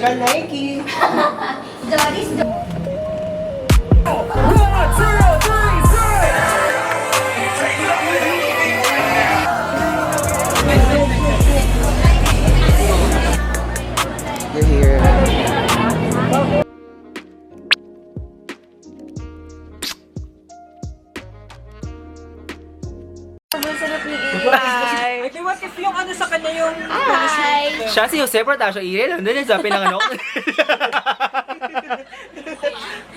ka, Nike. Joris. You're here. Hi! Ate, what if yung ano sa kanya yung... Hi! Siya si Jose Portasio Irel. Doon yung sabi ng ano.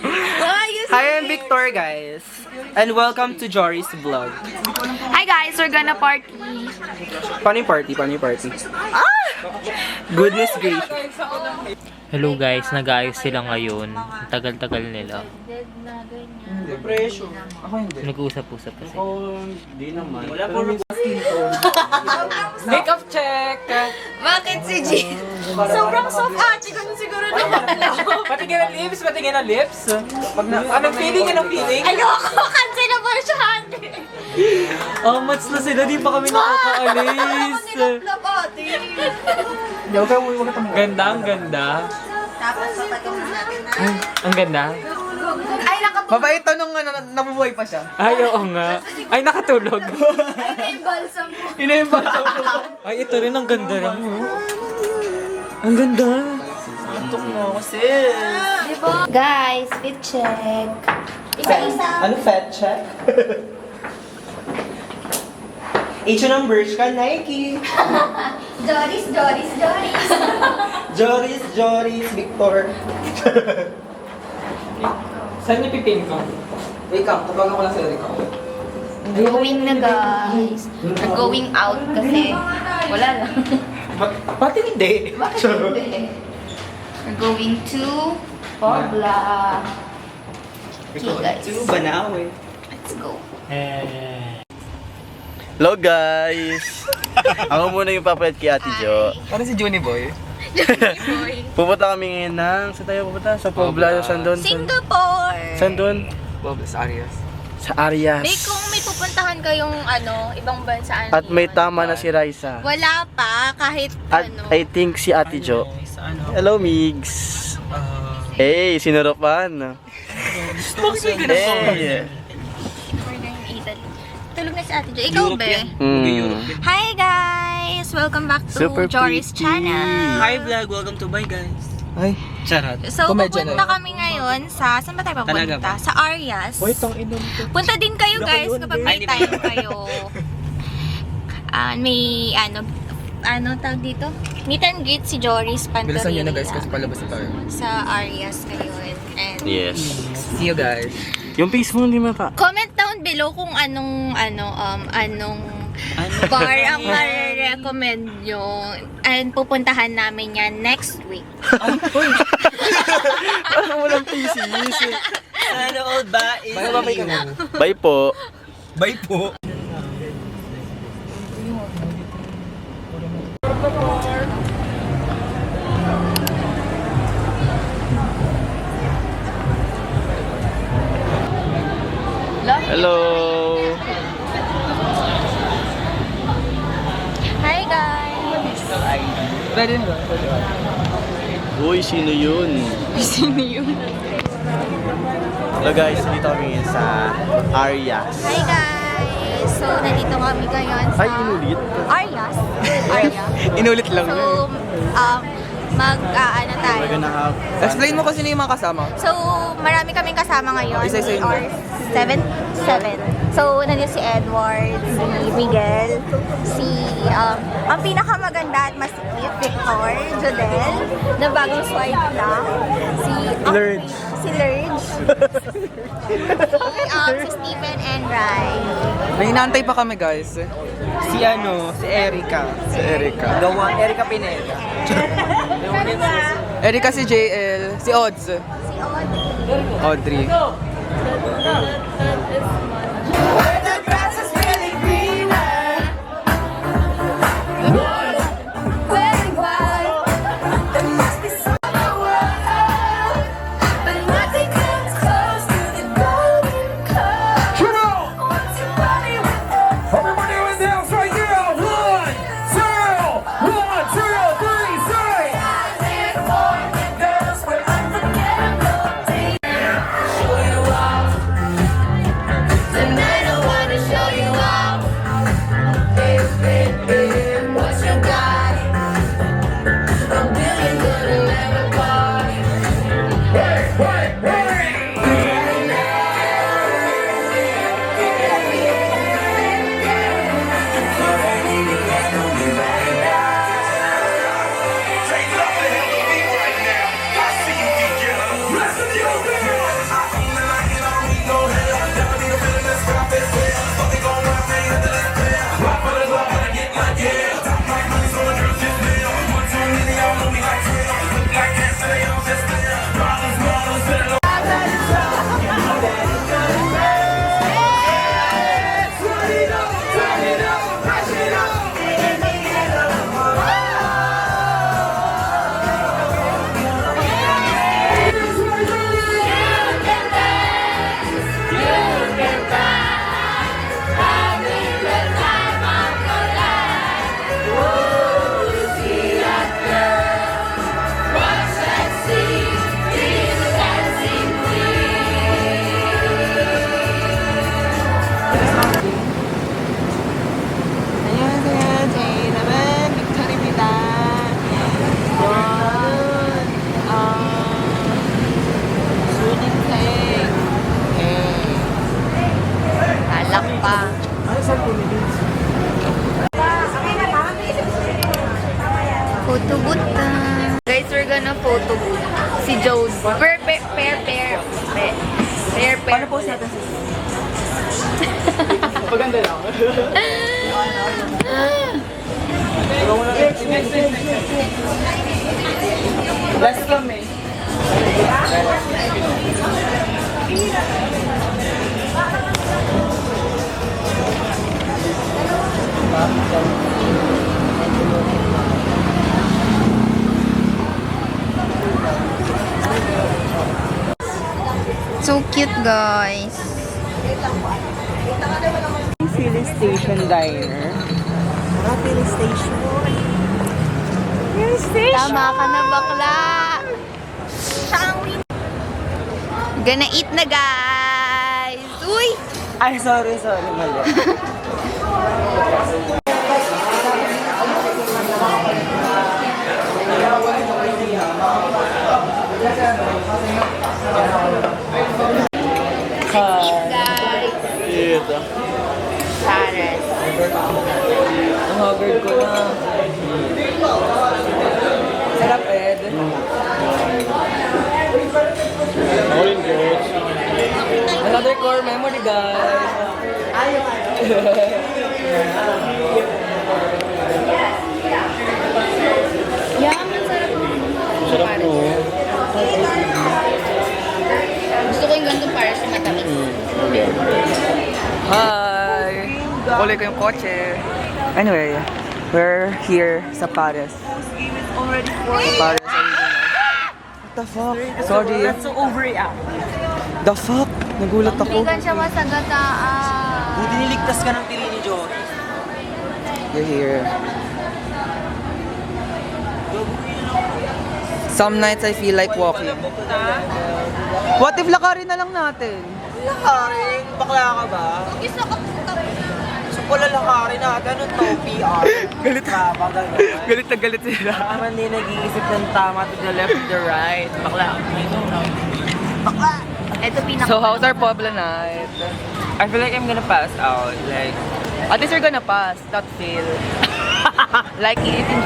Hi, I'm Victor, guys. And welcome to Jory's vlog. Hi guys, we're gonna party. Paano yung party? Paano yung party? Ah! Goodness gracious. Hello guys, nag-ayos sila ngayon. Ang tagal-tagal nila. Depression. Ako hindi. Nag-uusap-usap kasi. Ako hindi naman. Wala po Makeup check! Bakit si G? Sobrang soft ate, ganun siguro naman lang. Patingin ang lips, patingin ang lips. Pag na, anong feeling, anong feeling? Ayoko, cancel na ba siya ate? Oh, mats na sila, di pa kami nakakaalis. Nilaplap ate. Hindi, huwag ka tamo. Ganda, ang ganda. Tapos papagawin natin na. Ang ganda. Ay, nakatulog. Mabait to nung nabubuhay pa siya. Ay, oo nga. Ay, nakatulog. Ay, balsam mo. Ina-invite Ay, ito rin, ang ganda rin. Ang ganda. Antok mo kasi. Diba? Guys, fit check. Isa-isa. Ano fat check? H numbers ka, Nike. Joris, Joris, Joris. Joris, Victor. Saan niyo pipin ko? Wake up, tabagan ko lang sa Eric. Going na guys. We're going out kasi wala lang. Pati hindi. Bakit hindi? We're going to Pobla. Okay guys, Banawe. let's go. Hello guys! Ako muna yung papayat kay Ate Jo. Ano si Juni Boy? Pupunta kami ngayon ng... Saan tayo pupunta? Sa Pobla, Sandon. Singapore! Sandon? Sa Arias. Sa Arias. May kung may pupuntahan kayong ibang bansa. At may tama na si Raisa. Wala pa, kahit At I think si Ate Jo. Hello Migs! Hey, sinurupan. Hey! We're going to Italy. Tulog na si Ate Jo. Ikaw be? Hi guys! Welcome back to Super Jory's pretty. channel. Hi vlog, welcome to Bye guys. Ay, Charot. So, Komedya pupunta na. kami ngayon sa... Saan ba tayo Talaga pupunta? ba? Sa Arias. inom to. Punta din kayo guys kapag may Ay, di ba? time kayo. May tawag dito? Meet and greet si Joris Pantorilla. Bilisan nyo na guys kasi palabas na tayo. Sa Arias kayo. And Yes. See you guys. Yung face mo hindi mata. comment down below kung anong bar ang ma-recommend nyo. And pupuntahan namin yan next week. Parang walang thesis. Ano old ba? Bye ka na. Bye po. Bye po. Hello. Hi guys! Pwede na. Uy, sino yun? Sino yun? Hello guys, dito kami ngayon sa Arias. Hi guys! So, nandito kami ngayon sa Ay, inulit. Arias. Arias. Inulit lang. So, ano tayo? We're gonna have Explain mo kasi na yung mga kasama. So, marami kaming kasama ngayon. Isa-isa We yun. are seven. So, nandiyan si Edward, si Miguel, si, ang pinakamaganda at mas cute, Victor, Jodel, na bagong swipe lang, si Lurge. Si Lurge, si Stephen and Rai. May inaantay pa kami guys. Si Erica. Si Erica. The one, Erica Pineda. Erica si JL. Si Odds. Si Audrey. Audrey. Photo booth na. Guys, we're gonna photo booth. Si Jode. Pair. Paano po natin si Paganda lang. Last kami. So cute, guys. Filling Station Diner. Filling Station. Tama ka na, bakla. Gonna eat na, guys. Uy! Ay, sorry. Mali. Eat, guys. Ito. Pares. Ang haggard ko na. Sarap, Ed. Ako rin, guys. Another core memory, guys. Sarap po. Gusto ko yung ganitong pares na matamis. Okay. Hi! Uli ko yung kotse. Anyway, we're here sa Paris. Paris original. What the fuck? Sorry. That's so overreact. The fuck? Nagulat ako. Hindi siya masagataan. Buti niligtas ka ng tili ni Joe. You're here. Some nights I feel like walking. What if lakarin na lang natin? Lakarin? Bakla ka ba? Gusto ko So pala lakarin natin. Ano to? PR? Galit. Tama, gano'n. Galit na galit sila. Tama hindi nag-iisip ng tama to the left, to the right. Bakla. Ito pinaka. So how's our Puebla night? I feel like I'm gonna pass out. Like, At least you're gonna pass, not fail. Like eating.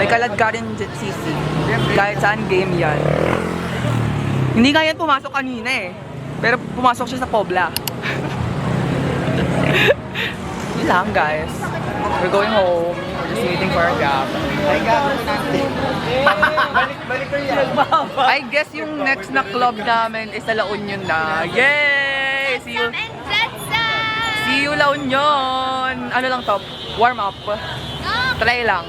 May kalad ka rin, Sisi. Kahit saan game yan. Hindi nga yan pumasok kanina eh. Pero pumasok siya sa Pobla. Yun lang, guys. We're going home. We're just waiting for our gap. I guess yung next na club namin is sa La Union na. Yay! See you! See you La Union! Ano lang to? Warm up. Try lang.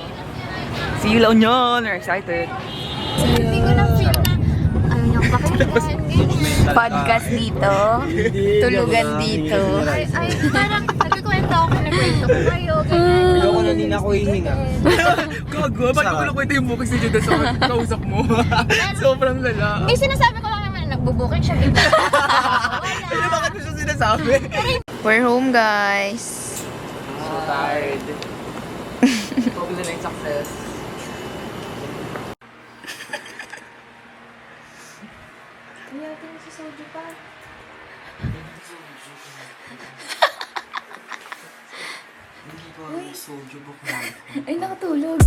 See you La Union! We're excited. Hindi ko na feel na ayaw niyang pakinggan. Podcast dito. Tulugan dito. Ay, parang nagkikwento ako, nagkwento ko kayo. ayoko na din ako hihinga. Gago, ba't ko nakwento yung booking si Judas sa kausap mo? Sobrang lala. Eh, sinasabi ko lang naman na nagbubuking siya. Ano bakit mo siya sinasabi? We're home, guys. So tired. Focus na yung success. Ay, nakatulog.